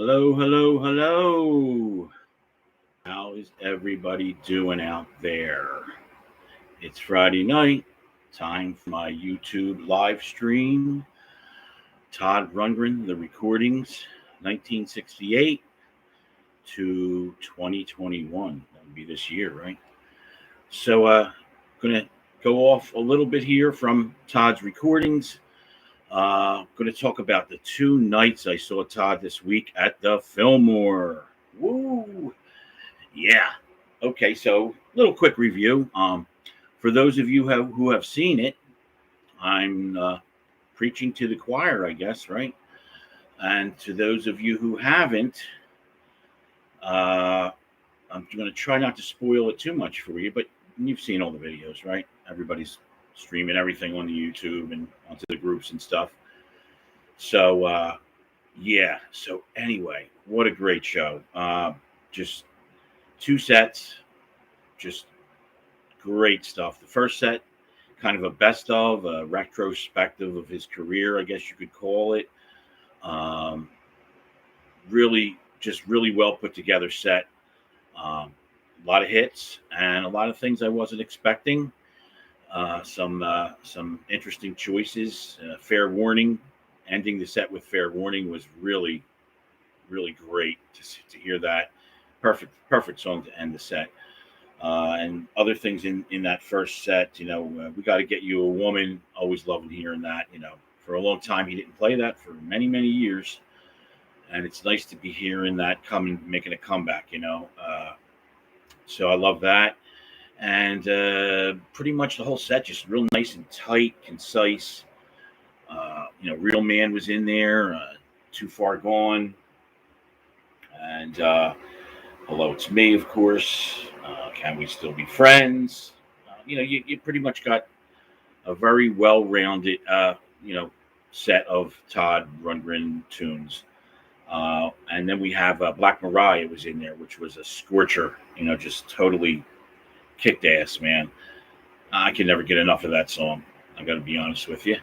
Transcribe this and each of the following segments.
Hello, hello, hello. How is everybody doing out there? It's Friday night, time for my YouTube live stream. Todd Rundgren, the recordings, 1968 to 2021. That would be this year, right? So, going to go off a little bit here from Todd's recordings. Going to talk about the two nights I saw Todd this week at the Fillmore. Woo! Yeah. Okay, so little quick review. For those of you who have seen it, I'm preaching to the choir, I guess, right? And to those of you who haven't, I'm going to try not to spoil it too much for you, but you've seen all the videos, right? Everybody's streaming everything on the YouTube and onto the groups and stuff. So, yeah. So anyway, what a great show. Just two sets, just great stuff. The first set, kind of a best of, a retrospective of his career, I guess you could call it. Really well put together set. A lot of hits and a lot of things I wasn't expecting. Some interesting choices. Fair Warning, ending the set with Fair Warning was really great to hear that. Perfect song to end the set. And other things in that first set, We Got to Get You a Woman. Always loving hearing that. For a long time he didn't play that for many years, and it's nice to be hearing that making a comeback. So I love that, and pretty much the whole set just real nice and tight, concise. Real Man was in there. Too Far Gone, and Hello, It's Me, of course. Can We Still Be Friends? You pretty much got a very well-rounded, set of Todd Rundgren tunes. And then we have Black Mariah was in there, which was a scorcher, just totally kicked ass, man. I can never get enough of that song. I got to be honest with you.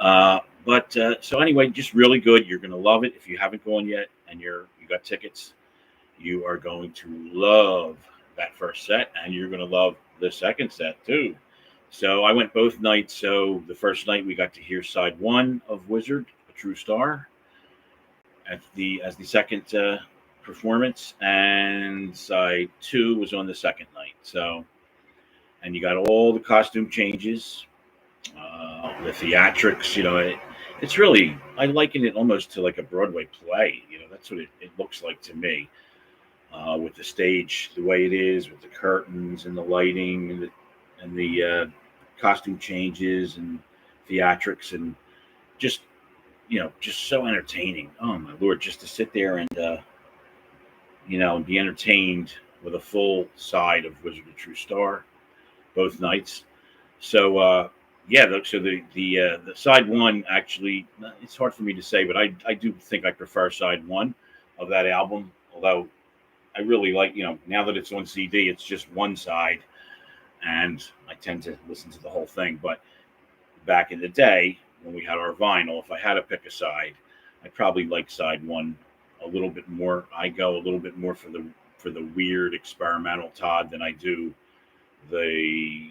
So anyway, just really good. You're going to love it. If you haven't gone yet and you got tickets, you are going to love that first set, and you're going to love the second set too. So I went both nights. So the first night we got to hear side one of Wizard, A True Star, as the second performance, and side two was on the second night. So, and you got all the costume changes, the theatrics. It's really, I liken it almost to like a Broadway play. That's what it looks like to me. With the stage the way it is, with the curtains and the lighting and the costume changes and theatrics, and just so entertaining. Oh my Lord, just to sit there and be entertained with a full side of Wizard of True Star both nights. So the side one, actually, it's hard for me to say, but I do think I prefer side one of that album, although I really like, now that it's on CD, it's just one side, and I tend to listen to the whole thing. But back in the day, when we had our vinyl, if I had to pick a side, I'd probably like side one a little bit more. I go a little bit more for the weird experimental Todd than I do the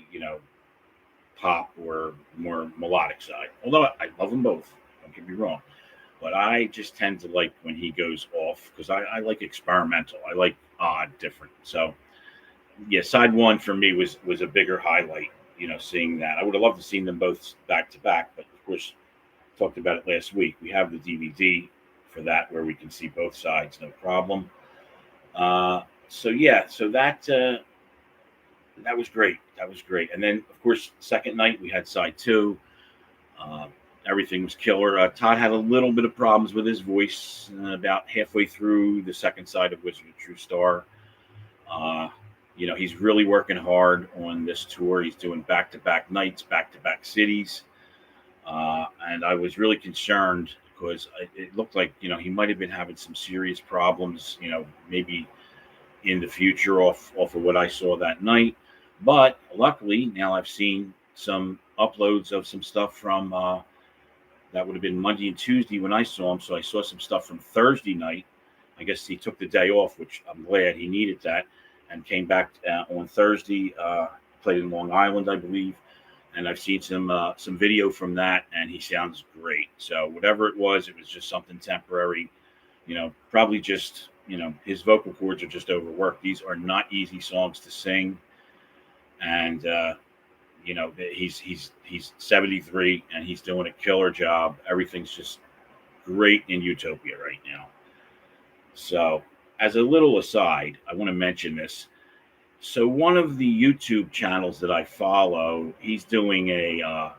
pop or more melodic side. Although I love them both, don't get me wrong. But I just tend to like when he goes off, because I like experimental. I like odd, different. So, yeah, side one for me was a bigger highlight, seeing that. I would have loved to seen them both back to back, but of course, talked about it last week. We have the DVD for that where we can see both sides, no problem. So that was great. That was great. And then, of course, second night we had side two. Everything was killer. Todd had a little bit of problems with his voice about halfway through the second side of Wizard of True Star. He's really working hard on this tour. He's doing back-to-back nights, back-to-back cities. And I was really concerned because it looked like, he might have been having some serious problems, maybe in the future off of what I saw that night. But luckily, now I've seen some uploads of some stuff from that would have been Monday and Tuesday when I saw him. So I saw some stuff from Thursday night I guess he took the day off, which I'm glad he needed that, and came back on Thursday. Played in Long Island, I believe, and I've seen some video from that, and he sounds great. So whatever it was just something temporary. Probably just his vocal cords are just overworked. These are not easy songs to sing, and he's 73 and he's doing a killer job. Everything's just great in Utopia right now. So, as a little aside, I want to mention this. So, one of the YouTube channels that I follow, he's doing a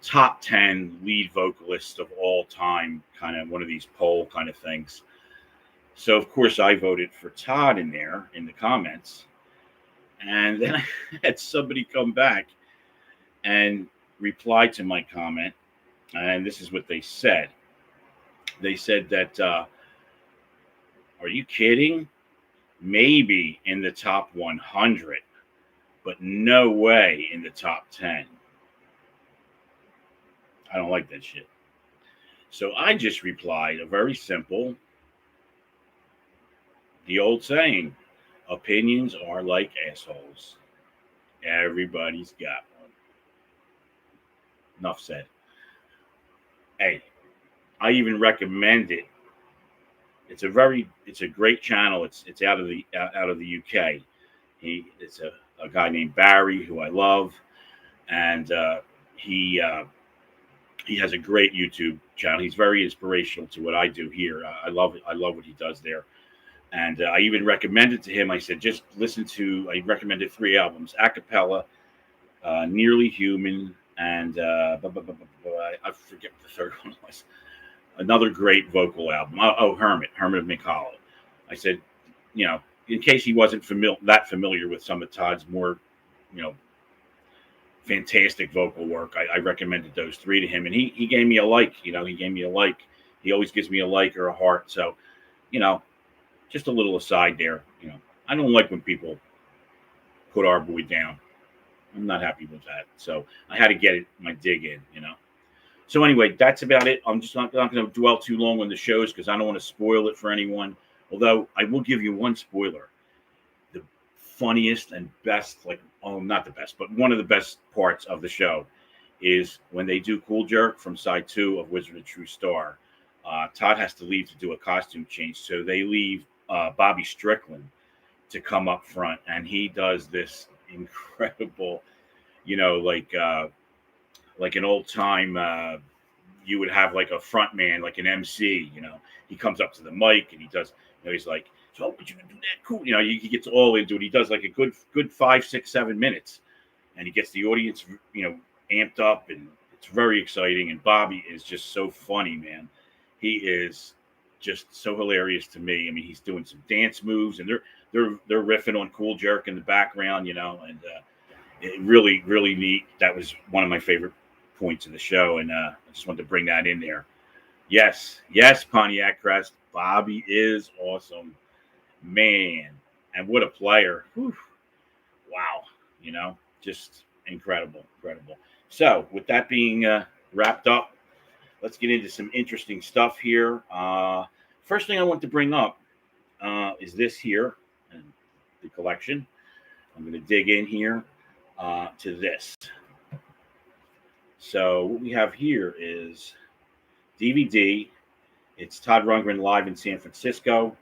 top 10 lead vocalists of all time, kind of one of these poll kind of things. So, of course, I voted for Todd in there in the comments. And then I had somebody come back and reply to my comment. And this is what they said. They said that, are you kidding? Maybe in the top 100, but no way in the top 10. I don't like that shit. So I just replied a very simple, the old saying, opinions are like assholes. Everybody's got one. Enough said. Hey, I even recommend it. It's a great channel. It's out of the UK. It's a guy named Barry who I love, and he has a great YouTube channel. He's very inspirational to what I do here. I love it. I love what he does there. And I even recommended to him, I said, just listen to, I recommended 3 albums, Acapella, Nearly Human, and I forget what the third one was. Another great vocal album. Hermit of McCall. I said, in case he wasn't familiar with some of Todd's more, fantastic vocal work, I recommended those 3 to him, and he gave me a like. He gave me a like. He always gives me a like or a heart. So, just a little aside there. I don't like when people put our boy down. I'm not happy with that. So I had to get my dig in. So anyway, that's about it. I'm just not going to dwell too long on the shows because I don't want to spoil it for anyone. Although I will give you one spoiler. The funniest and best, not the best, but one of the best parts of the show is when they do Cool Jerk from side 2 of Wizard of True Star. Todd has to leave to do a costume change. So they leave Bobby Strickland to come up front. And he does this incredible, like an old time, you would have like a front man, like an MC, he comes up to the mic and he does, he's like, so but you can do that cool. He gets all into it. He does like a good 5, 6, 7 minutes and he gets the audience, amped up, and it's very exciting. And Bobby is just so funny, man. He is just so hilarious to me. I mean, he's doing some dance moves and they're riffing on Cool Jerk in the background, and it really, really neat. That was one of my favorite points of the show, and I just wanted to bring that in there. Yes, Pontiac Crest. Bobby is awesome, man, and what a player! Whew. Wow, just incredible. So, with that being wrapped up, let's get into some interesting stuff here. First thing I want to bring up is this here, and the collection. I'm going to dig in here to this. So what we have here is DVD. It's Todd Rundgren live in San Francisco.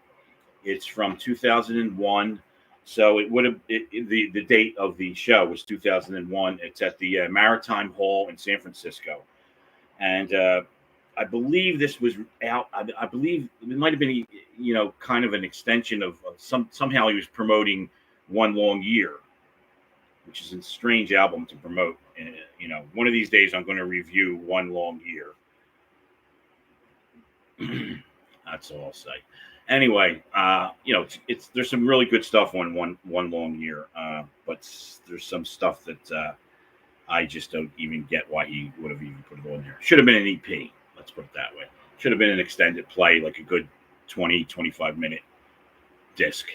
It's from 2001. So it would have the date of the show was 2001. It's at the Maritime Hall in San Francisco, and I believe this was out. I believe it might have been kind of an extension of somehow he was promoting One Long Year, which is a strange album to promote. One of these days I'm going to review One Long Year. That's all I'll say. Anyway, there's some really good stuff on One Long Year, but there's some stuff that I just don't even get why he would have even put it on there. Should have been an EP. Let's put it that way. Should have been an extended play, like a good 20, 25 minute disc.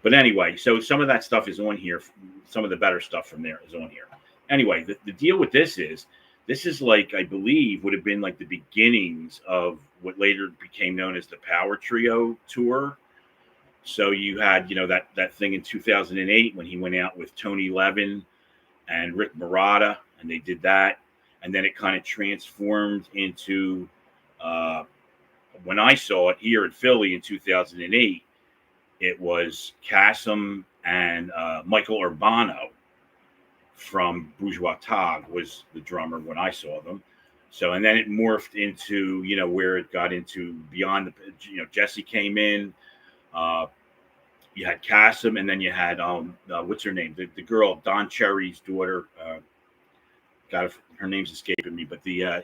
But anyway, so some of that stuff is on here. Some of the better stuff from there is on here. Anyway, the deal with this is This is like, I believe, would have been like the beginnings of what later became known as the Power Trio tour. So you had, that thing in 2008 when he went out with Tony Levin and Rick Marotta, and they did that. And then it kind of transformed into, uh, when I saw it here in Philly in 2008, it was Kasim and Michael Urbano from Bourgeois Tag was the drummer when I saw them. So, and then it morphed into, where it got into beyond Jesse came in. You had Kasim, and then you had what's her name? The girl, Don Cherry's daughter. Her name's escaping me, but so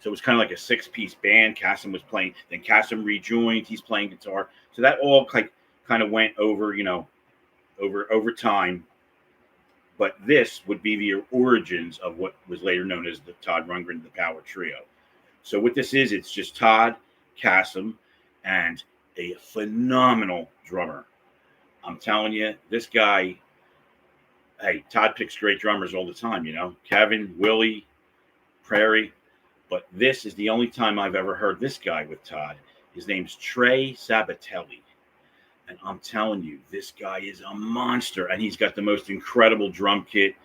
it was kind of like a 6-piece band. Kasim was playing, then Kasim rejoined. He's playing guitar. So that all kind of went over, over time. But this would be the origins of what was later known as the Todd Rundgren, the Power Trio. So what this is, it's just Todd, Kasim, and a phenomenal drummer. I'm telling you, this guy, hey, Todd picks great drummers all the time, Kevin, Willie, Prairie. But this is the only time I've ever heard this guy with Todd. His name's Trey Sabatelli. And I'm telling you, this guy is a monster. And he's got the most incredible drum kit.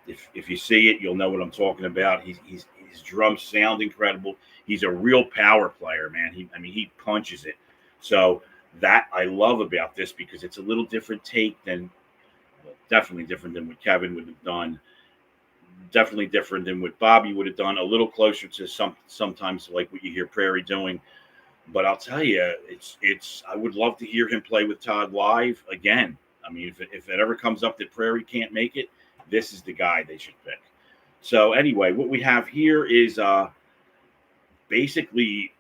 If you see it, you'll know what I'm talking about. His drums sound incredible. He's a real power player, man. He punches it. So that I love about this, because it's a little different take than, well, definitely different than what Kevin would have done. Definitely different than what Bobby would have done. A little closer to sometimes like what you hear Prairie doing. But I'll tell you, I would love to hear him play with Todd live again. I mean, if it ever comes up that Prairie can't make it, this is the guy they should pick. So anyway, what we have here is basically,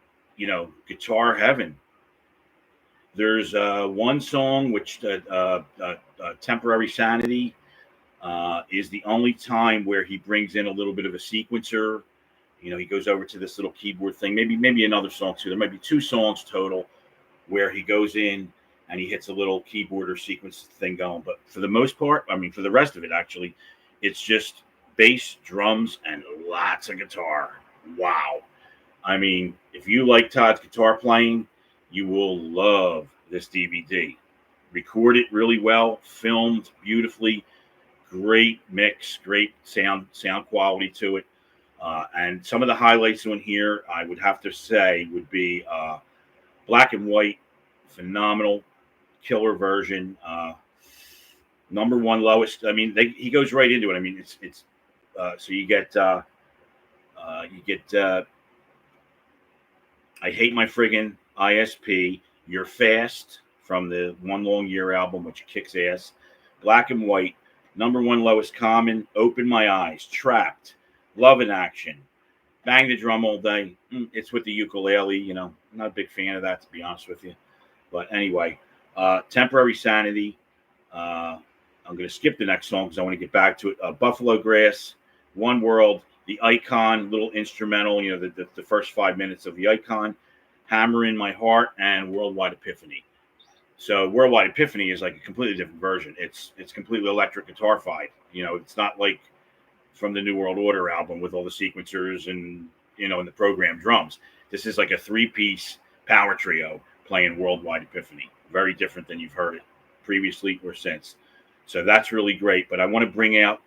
guitar heaven. There's one song which Temporary Sanity is the only time where he brings in a little bit of a sequencer. He goes over to this little keyboard thing, maybe another song too. There might be 2 songs total where he goes in and he hits a little keyboard or sequence thing going. But for the most part, for the rest of it, actually, it's just bass, drums, and lots of guitar. Wow. If you like Todd's guitar playing, you will love this DVD. Recorded really well, filmed beautifully, great mix, great sound quality to it. And some of the highlights on here, I would have to say, would be Black and White, phenomenal, killer version. Number one lowest. He goes right into it. It's so you get I Hate My Friggin' ISP. You're Fast from the One Long Year album, which kicks ass. Black and White, number one lowest common. Open My Eyes, Trapped. Love in Action, Bang the Drum All Day. It's with the ukulele, I'm not a big fan of that, to be honest with you. But anyway, Temporary Sanity. I'm going to skip the next song because I want to get back to it. Buffalo Grass, One World, The Icon, little instrumental, the first 5 minutes of The Icon, Hammer in My Heart, and Worldwide Epiphany. So Worldwide Epiphany is like a completely different version. It's completely electric guitar-fied. It's not like from the New World Order album with all the sequencers and, and the programmed drums. This is like a 3-piece power trio playing Worldwide Epiphany. Very different than you've heard it previously or since. So that's really great. But I want to bring out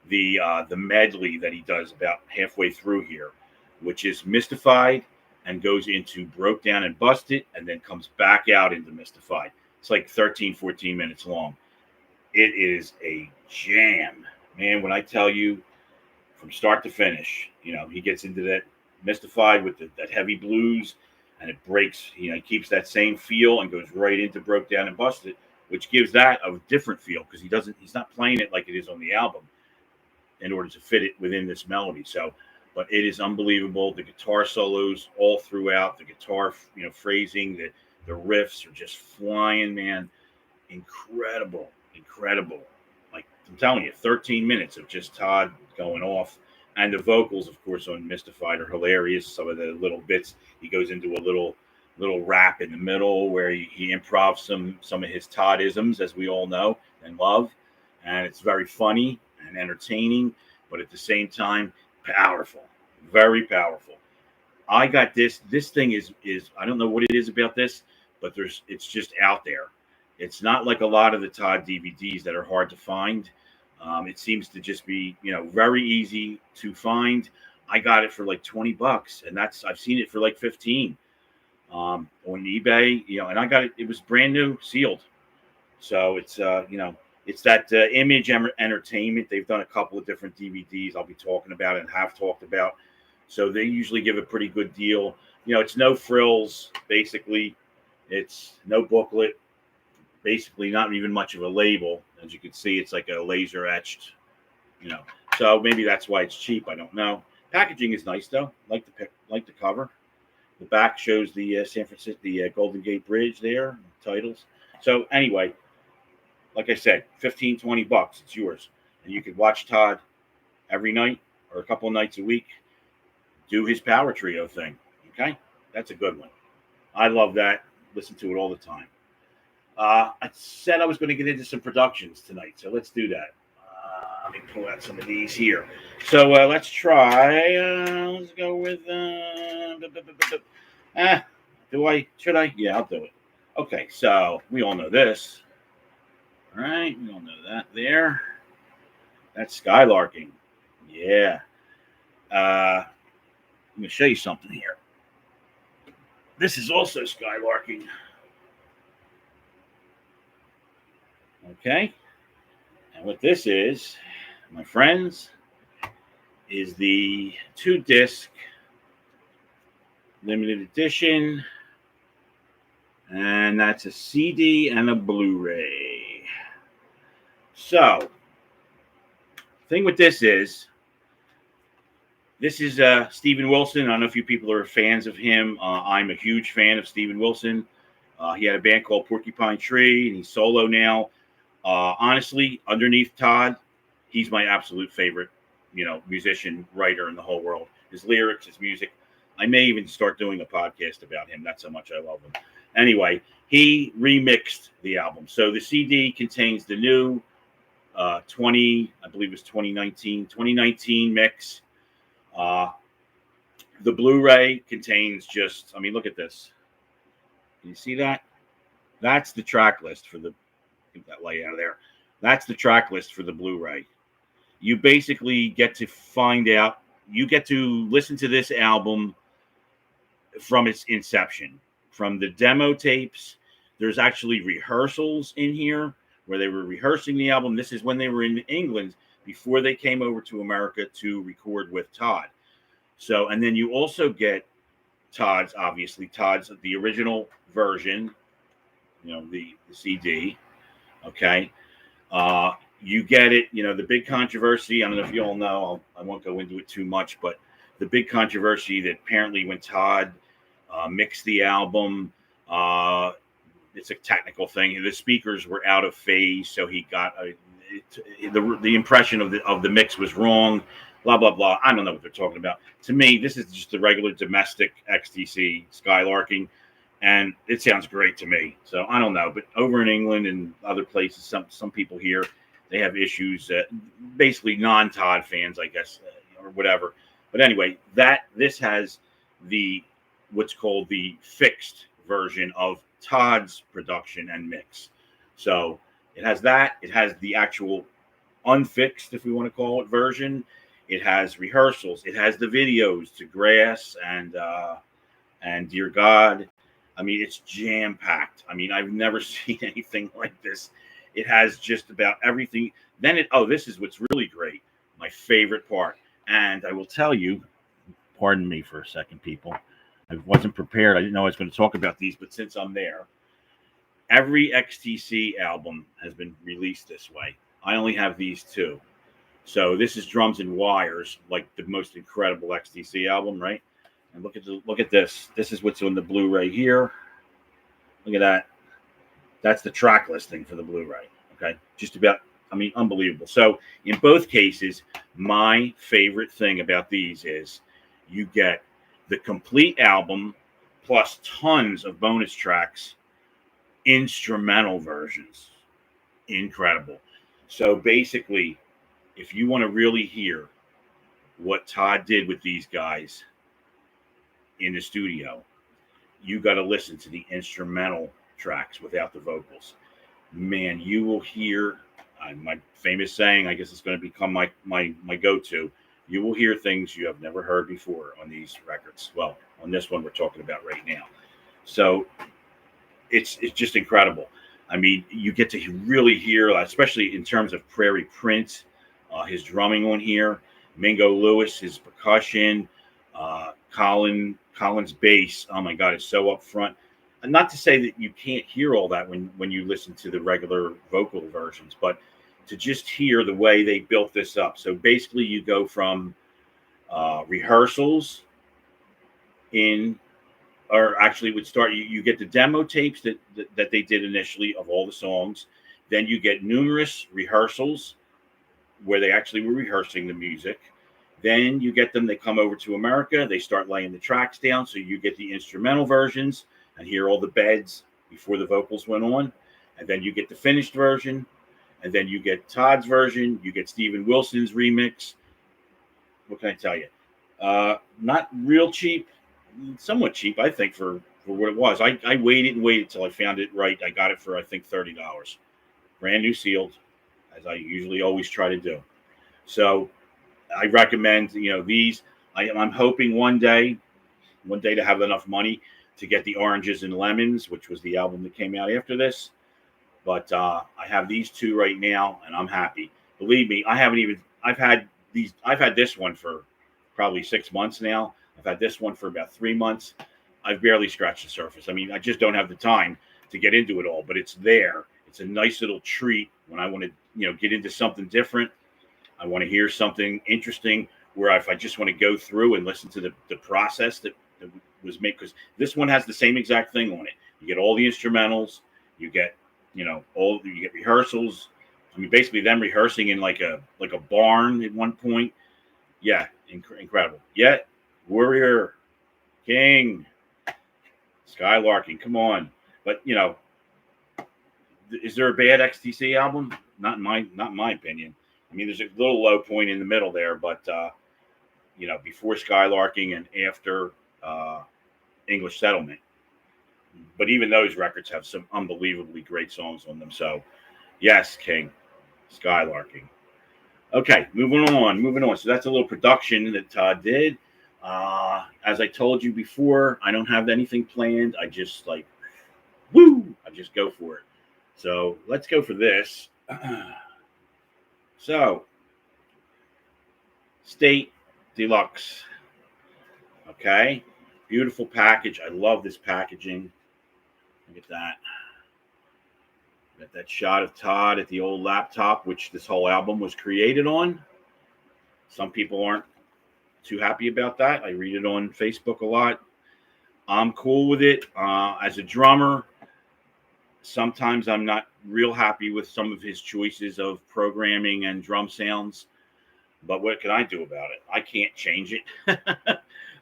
the medley that he does about halfway through here, which is Mystified and goes into Broke Down and Busted and then comes back out into Mystified. It's like 13, 14 minutes long. It is a jam. Man, when I tell you, from start to finish, he gets into that Mystified with that heavy blues, and it breaks, he keeps that same feel and goes right into Broke Down and Busted, which gives that a different feel because he's not playing it like it is on the album in order to fit it within this melody. So, but it is unbelievable. The guitar solos all throughout, the guitar, phrasing, the riffs are just flying, man. Incredible. Like I'm telling you, 13 minutes of just Todd going off. And the vocals, of course, on Mystified are hilarious. Some of the little bits, he goes into a little rap in the middle where he improvs some of his Toddisms, as we all know and love. And it's very funny and entertaining, but at the same time, Powerful, very powerful. I got this. This thing is I don't know what it is about this, but it's just out there. It's not like a lot of the Todd DVDs that are hard to find. It seems to just be very easy to find. I got it for like $20, and I've seen it for like 15 on eBay. And I got it. It was brand new, sealed. So it's that Image Entertainment. They've done a couple of different DVDs I'll be talking about and have talked about. So they usually give a pretty good deal. It's no frills, basically. It's no booklet, basically not even much of a label. As you can see, it's like a laser etched, So maybe that's why it's cheap. I don't know. Packaging is nice though. Like the cover. The back shows the San Francisco, the Golden Gate Bridge there, titles. So anyway, like I said, $15-$20. It's yours, and you could watch Todd every night or a couple of nights a week do his power trio thing. Okay, that's a good one. I love that. Listen to it all the time. I said I was going to get into some productions tonight, so let's do that. Let me pull out some of these here. So let's try. Let's go with. Should I? Yeah, I'll do it. Okay, so we all know this. All right, we all know that there. That's skylarking. Yeah. Let me show you something here. This is also skylarking. Okay. And what this is, my friends, is the 2-disc limited edition. And that's a CD and a Blu-ray. So, thing with this is Steven Wilson. I don't know if you people are fans of him. I'm a huge fan of Steven Wilson. He had a band called Porcupine Tree, and he's solo now. Honestly, underneath Todd, he's my absolute favorite, musician, writer in the whole world. His lyrics, his music. I may even start doing a podcast about him. That's how much I love him. Anyway, he remixed the album. So the CD contains the new 2019 mix. The Blu-ray contains look at this. Can you see that? That's the track list for get that light out of there. That's the track list for the Blu-ray. You basically get to find out, you get to listen to this album from its inception, from the demo tapes. There's actually rehearsals in here where they were rehearsing the album. This is when they were in England before they came over to America to record with Todd. So, and then you also get Todd's, the original version, the CD. Okay. You get it, the big controversy. I don't know if you all know, I won't go into it too much, but the big controversy that apparently when Todd mixed the album, it's a technical thing. The speakers were out of phase, so he got the impression of the mix was wrong. Blah blah blah. I don't know what they're talking about. To me, this is just the regular domestic XTC skylarking, and it sounds great to me. So I don't know, but over in England and other places, some people here, they have issues. Basically, non-Todd fans, I guess, or whatever. But anyway, this has what's called the fixed version of Todd's production and mix. So it has that. It has the actual unfixed, if we want to call it, version. It has rehearsals. It has the videos to Grass and Dear God. I mean, it's jam-packed. I mean, I've never seen anything like this. It has just about everything. Then this is what's really great. My favorite part. And I will tell you, pardon me for a second, people. I wasn't prepared. I didn't know I was going to talk about these, but since I'm there, every XTC album has been released this way. I only have these two. So this is Drums and Wires, like the most incredible XTC album, right? And look at this. This is what's on the Blu-ray here. Look at that. That's the track listing for the Blu-ray. Okay, just about. I mean, unbelievable. So in both cases, my favorite thing about these is you get the complete album plus tons of bonus tracks, instrumental versions. Incredible. So basically, if you want to really hear what Todd did with these guys in the studio. You got to listen to the instrumental tracks without the vocals. Man, you will hear my famous saying. I guess it's going to become my go-to. You will hear things you have never heard before on these records. Well, on this one we're talking about right now. So it's just incredible. I mean, you get to really hear, especially in terms of Prairie Prince, his drumming on here, Mingo Lewis, his percussion, Colin's bass. Oh my God, it's so up front. And not to say that you can't hear all that when you listen to the regular vocal versions, but to just hear the way they built this up. So basically, you go from rehearsals or actually would start. You get the demo tapes that they did initially of all the songs. Then you get numerous rehearsals where they actually were rehearsing the music. Then you get them. They come over to America. They start laying the tracks down, so you get the instrumental versions and hear all the beds before the vocals went on. And then you get the finished version. And then you get Todd's version. You get Steven Wilson's remix. What can I tell you? Not real cheap, somewhat cheap, I think, for what it was. I waited till I found it right. I got it for, I think, $30. Brand new sealed, as I usually always try to do. So I recommend, these. I'm hoping one day to have enough money to get the Oranges and Lemons, which was the album that came out after this. But I have these two right now, and I'm happy. Believe me, I've had this one for probably 6 months now. I've had this one for about 3 months. I've barely scratched the surface. I mean, I just don't have the time to get into it all, but it's there. It's a nice little treat when I want to, get into something different. I want to hear something interesting where if I just want to go through and listen to the process that was made, because this one has the same exact thing on it. You get all the instrumentals, you get you get rehearsals. I mean, basically them rehearsing in like a barn at one point. Yeah, incredible. Yet Warrior, King, Skylarking, come on. But is there a bad XTC album? Not in my opinion. I mean, there's a little low point in the middle there, but before Skylarking and after English Settlement. But even those records have some unbelievably great songs on them. So, yes, King, Skylarking. Okay, moving on. So that's a little production that Todd did. As I told you before, I don't have anything planned. I just I just go for it. So let's go for this. So, State Deluxe. Okay, beautiful package. I love this packaging. Look at that. Got that shot of Todd at the old laptop, which this whole album was created on. Some people aren't too happy about that. I read it on Facebook a lot. I'm cool with it. As a drummer, sometimes I'm not real happy with some of his choices of programming and drum sounds. But what can I do about it? I can't change it.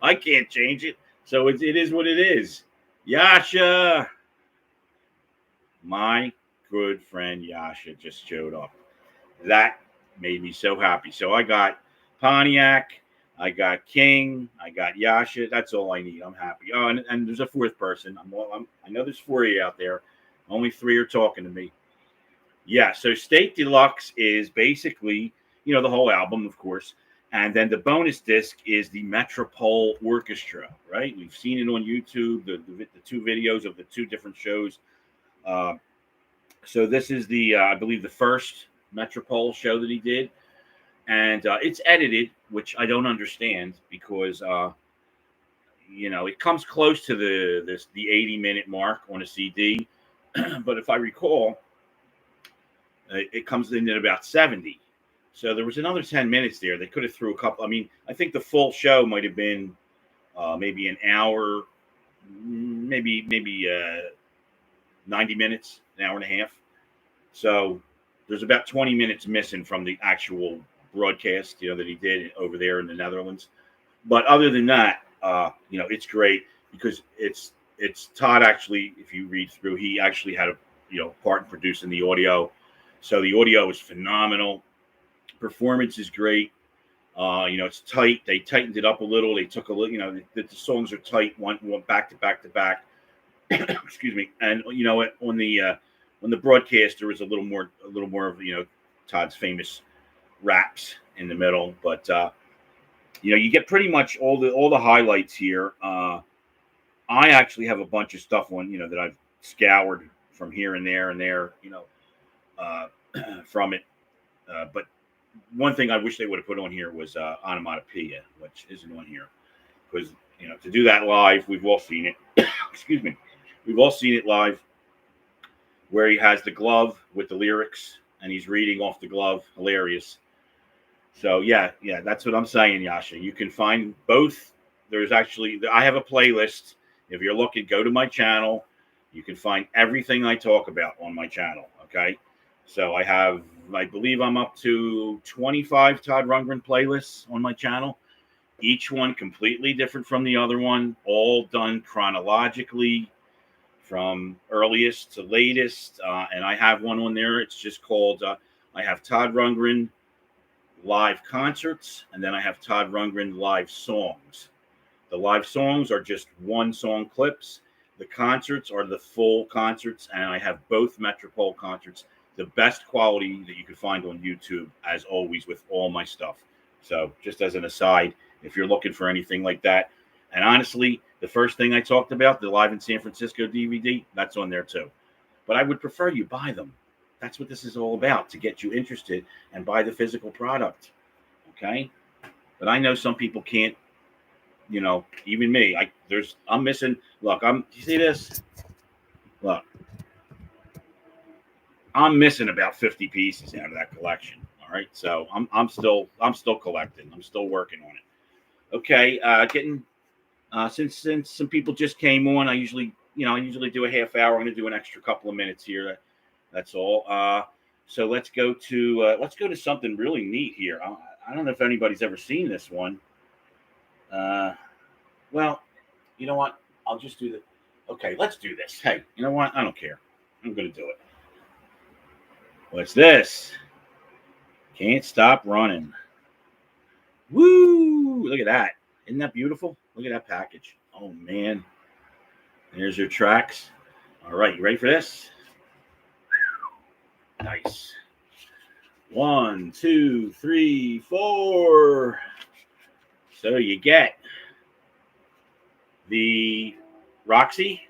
I can't change it. So it is what it is. Yasha. My good friend Yasha just showed up. That made me so happy. So I got Pontiac, I got King, I got Yasha. That's all I need. I'm happy. Oh, and there's a fourth person. I know there's 4 of you out there. Only 3 are talking to me. Yeah, so State Deluxe is basically, the whole album, of course. And then the bonus disc is the Metropole Orchestra, right? We've seen it on YouTube, the 2 videos of the 2 different shows. So this is I believe the first Metropole show that he did. And it's edited, which I don't understand because, it comes close to the 80-minute mark on a CD. But if I recall, it comes in at about 70. So there was another 10 minutes there. They could have threw a couple. I mean, I think the full show might have been maybe an hour, maybe 90 minutes, an hour and a half. So there's about 20 minutes missing from the actual broadcast, that he did over there in the Netherlands. But other than that, it's great because it's Todd actually, if you read through, he actually had a part in producing the audio. So the audio is phenomenal. Performance is great. It's tight. They tightened it up a little. They took a little, the songs are tight, one back to back to back. Excuse me. And on the broadcast, there was a little more of Todd's famous raps in the middle, but you get pretty much all the highlights here. I actually have a bunch of stuff on that I've scoured from here and there, from it. But one thing I wish they would have put on here was Onomatopoeia, which isn't on here, because to do that live, we've all seen it. Excuse me, we've all seen it live, where he has the glove with the lyrics and he's reading off the glove. Hilarious. So yeah, that's what I'm saying, Yasha. You can find both. I have a playlist. If you're looking, go to my channel. You can find everything I talk about on my channel. Okay. So I believe I'm up to 25 Todd Rundgren playlists on my channel. Each one completely different from the other one, all done chronologically from earliest to latest. And I have one on there. It's just called, I have Todd Rundgren live concerts, and then I have Todd Rundgren live songs. The live songs are just one song clips. The concerts are the full concerts, and I have both Metropole concerts, the best quality that you can find on YouTube, as always, with all my stuff. So just as an aside, if you're looking for anything like that, and honestly, the first thing I talked about, the Live in San Francisco DVD, that's on there too. But I would prefer you buy them. That's what this is all about, to get you interested and buy the physical product. Okay? But I know some people can't, even me. I'm missing. Look, you see this? Look. I'm missing about 50 pieces out of that collection. All right. So I'm still collecting. I'm still working on it. Okay. Since some people just came on, I usually do a half hour. I'm going to do an extra couple of minutes here. That's all. So let's go to something really neat here. I don't know if anybody's ever seen this one. Well, you know what? I'll just do okay, let's do this. Hey, you know what? I don't care. I'm going to do it. What's this? Can't Stop Running. Woo! Look at that. Isn't that beautiful? Look at that package. Oh, man. There's your tracks. All right, you ready for this? Nice. 1, 2, 3, 4. So you get the Roxy,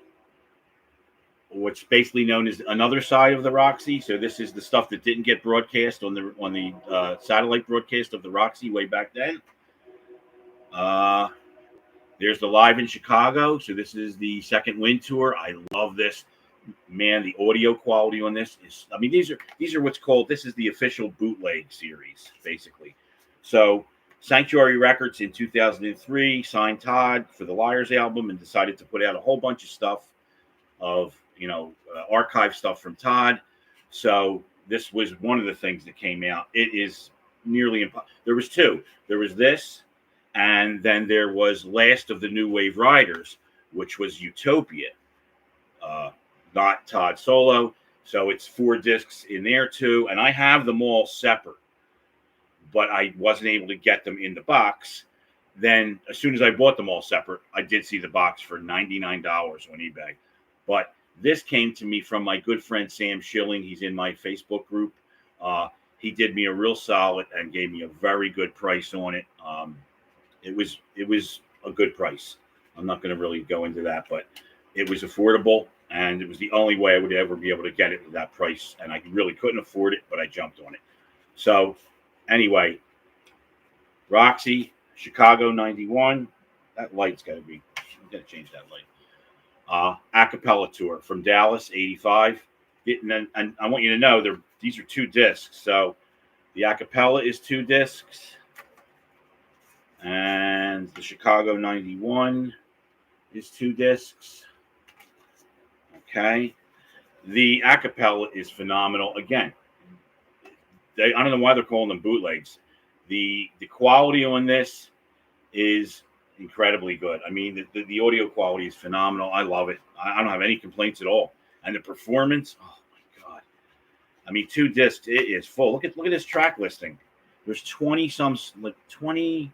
what's basically known as another side of the Roxy. So this is the stuff that didn't get broadcast on the satellite broadcast of the Roxy way back then. There's the Live in Chicago. So this is the second wind tour. I love this. Man, the audio quality on this is, these are what's called, this is the official bootleg series, basically. So Sanctuary Records in 2003 signed Todd for the Liars album and decided to put out a whole bunch of stuff of, archive stuff from Todd. So this was one of the things that came out. It is nearly impossible. There was two. There was this, and then there was Last of the New Wave Riders, which was Utopia. Not Todd solo. So it's 4 discs in there too. And I have them all separate, but I wasn't able to get them in the box. Then as soon as I bought them all separate, I did see the box for $99 on eBay. But this came to me from my good friend Sam Schilling. He's in my Facebook group. He did me a real solid and gave me a very good price on it. It was a good price. I'm not going to really go into that, but it was affordable, and it was the only way I would ever be able to get it at that price. And I really couldn't afford it, but I jumped on it. So anyway, Roxy, Chicago 91. That light's got to be, I'm going to change that light. Acapella Tour from Dallas, 85. And I want you to know these are 2 discs. So the Acapella is 2 discs. And the Chicago 91 is 2 discs. Okay. The Acapella is phenomenal. Again, I don't know why they're calling them bootlegs. The quality on this is incredibly good. The audio quality is phenomenal. I love it. I don't have any complaints at all. And the performance, oh my God. 2 discs, it is full. Look at this track listing. There's 20 some, like 20,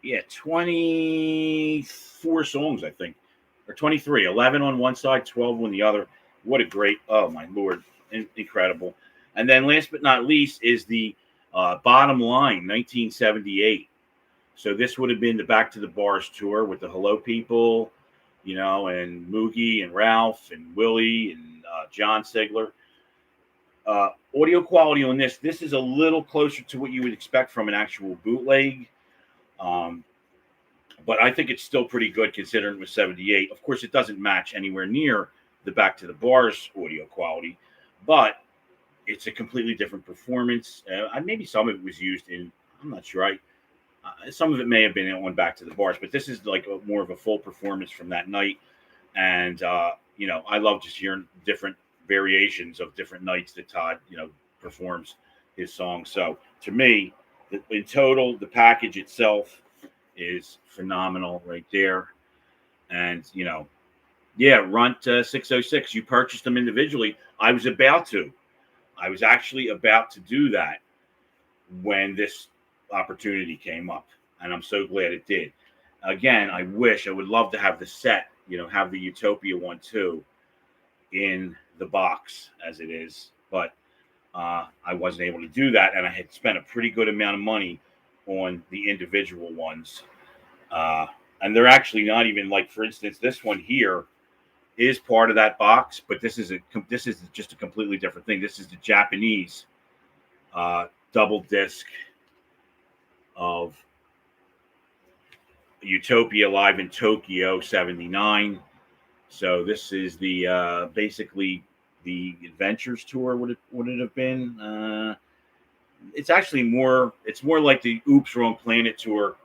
yeah, 24 songs, I think, or 23, 11 on one side, 12 on the other. What a great, oh my Lord, incredible. And then last but not least is the Bottom Line, 1978. So this would have been the Back to the Bars tour with the Hello People, and Moogie and Ralph and Willie and John Sigler. Audio quality on this is a little closer to what you would expect from an actual bootleg. But I think it's still pretty good considering it was 78. Of course, it doesn't match anywhere near the Back to the Bars audio quality, but it's a completely different performance. Maybe some of it was used in, I'm not sure. Some of it may have been on Back to the Bars, but this is like more of a full performance from that night. And, I love just hearing different variations of different nights that Todd, performs his songs. So to me, in total, the package itself is phenomenal right there. And, Runt 606, you purchased them individually. I was actually about to do that when this opportunity came up, and I'm so glad it did. Again, I would love to have the set, have the Utopia one too in the box as it is, but I wasn't able to do that, and I had spent a pretty good amount of money on the individual ones. And they're actually not even, like, for instance, this one here is part of that box, but this is just a completely different thing. This is the Japanese double disc of Utopia live in Tokyo '79. So this is the basically the Adventures tour. Would it have been? It's actually more. It's more like the Oops Wrong Planet tour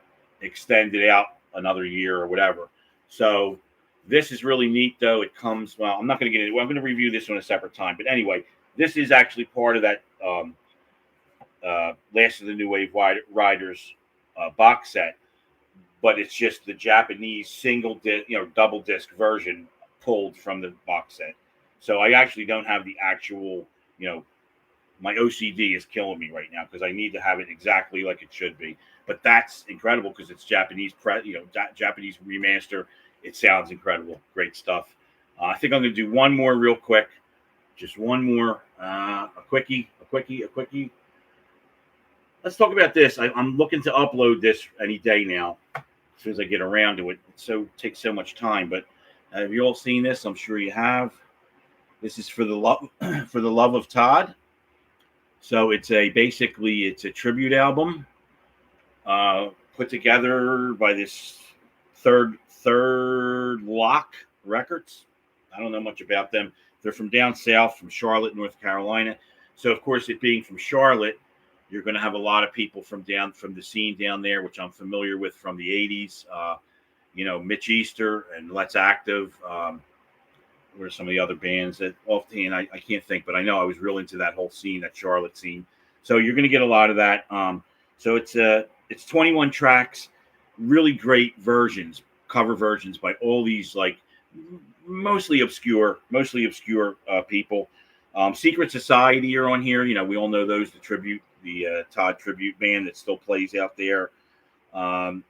extended out another year or whatever. So this is really neat, though. It comes. Well, I'm not going to get into it. I'm going to review this on a separate time. But anyway, this is actually part of that Last of the New Wave Riders box set. But it's just the Japanese single disc, double disc version pulled from the box set. So I actually don't have the actual, my OCD is killing me right now because I need to have it exactly like it should be. But that's incredible because it's Japanese, Japanese remaster. It sounds incredible. Great stuff. I think I'm going to do one more real quick. Just one more. A quickie. Let's talk about this. I'm looking to upload this any day now, as soon as I get around to it. It takes so much time. But have you all seen this? I'm sure you have. This is for the love of Todd. So it's a tribute album put together by this third Lock Records. I don't know much about them. They're from down south, from Charlotte, North Carolina. So of course, it being from Charlotte, you're going to have a lot of people from the scene down there, which I'm familiar with from the 80s. Mitch Easter and Let's Active. What are some of the other bands that offhand I can't think, but I know I was real into that whole scene, that Charlotte scene. So you're going to get a lot of that. So it's 21 tracks, really great versions, cover versions by all these like mostly obscure people. Secret Society are on here. We all know those, the Todd tribute band that still plays out there. And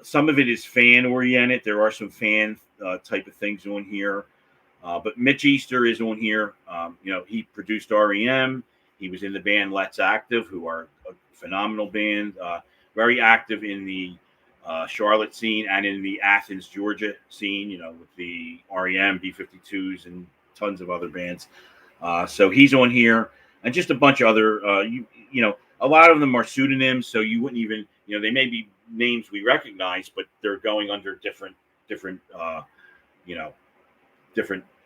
some of it is fan oriented. There are some fan type of things on here. But Mitch Easter is on here. He produced REM. He was in the band Let's Active, who are a phenomenal band. Very active in the Charlotte scene and in the Athens, Georgia scene, with the REM, B-52s, and tons of other bands. So he's on here. And just a bunch of other, a lot of them are pseudonyms, so you wouldn't even, they may be names we recognize, but they're going under different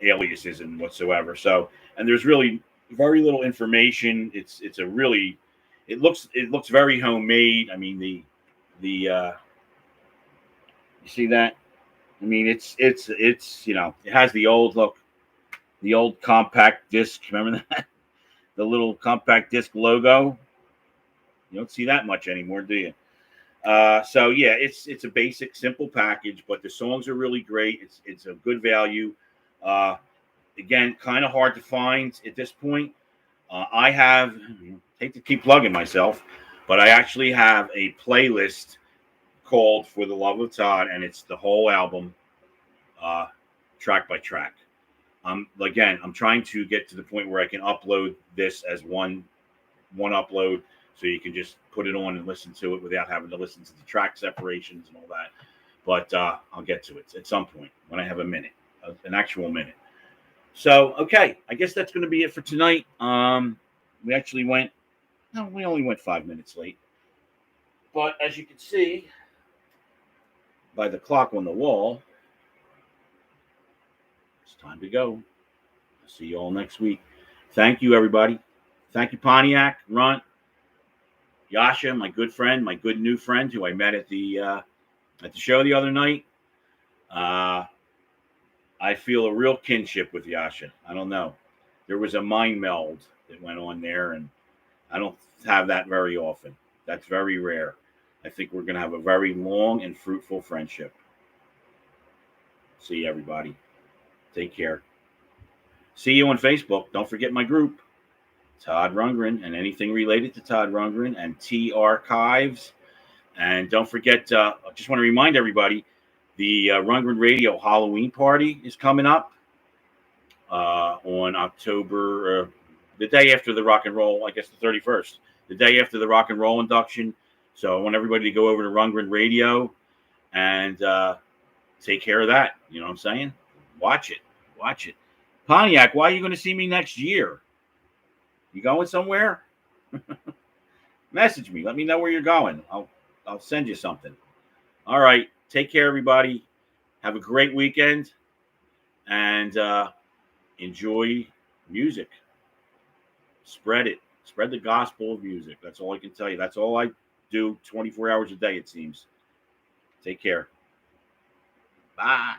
aliases and whatsoever. So, and there's really very little information. It looks very homemade. I mean, the you see that? I mean, it's it has the old look, the old compact disc. Remember that? The little compact disc logo. You don't see that much anymore, do you? So yeah, it's a basic, simple package, but the songs are really great. It's a good value. Again, kind of hard to find at this point. I hate to keep plugging myself, but I actually have a playlist called For the Love of Todd, and it's the whole album, track by track. Again, I'm trying to get to the point where I can upload this as one upload, so you can just put it on and listen to it without having to listen to the track separations and all that. But I'll get to it at some point when I have a minute, an actual minute. So, okay, I guess that's going to be it for tonight. We actually we only went 5 minutes late. But as you can see by the clock on the wall, it's time to go. I'll see you all next week. Thank you, everybody. Thank you, Pontiac, Runt, Yasha, my good friend, my good new friend who I met at the show the other night. I feel a real kinship with Yasha. I don't know. There was a mind meld that went on there, and I don't have that very often. That's very rare. I think we're going to have a very long and fruitful friendship. See you, everybody. Take care. See you on Facebook. Don't forget my group, Todd Rundgren, and anything related to Todd Rundgren and T Archives. And don't forget, I just want to remind everybody, the Rundgren Radio Halloween party is coming up on October, the day after the rock and roll, I guess the 31st, the day after the rock and roll induction. So I want everybody to go over to Rundgren Radio and take care of that. You know what I'm saying? Watch it. Pontiac, why are you going to see me next year? You going somewhere? Message me. Let me know where you're going. I'll send you something. All right. Take care, everybody. Have a great weekend. And enjoy music. Spread it. Spread the gospel of music. That's all I can tell you. That's all I do 24 hours a day, it seems. Take care. Bye.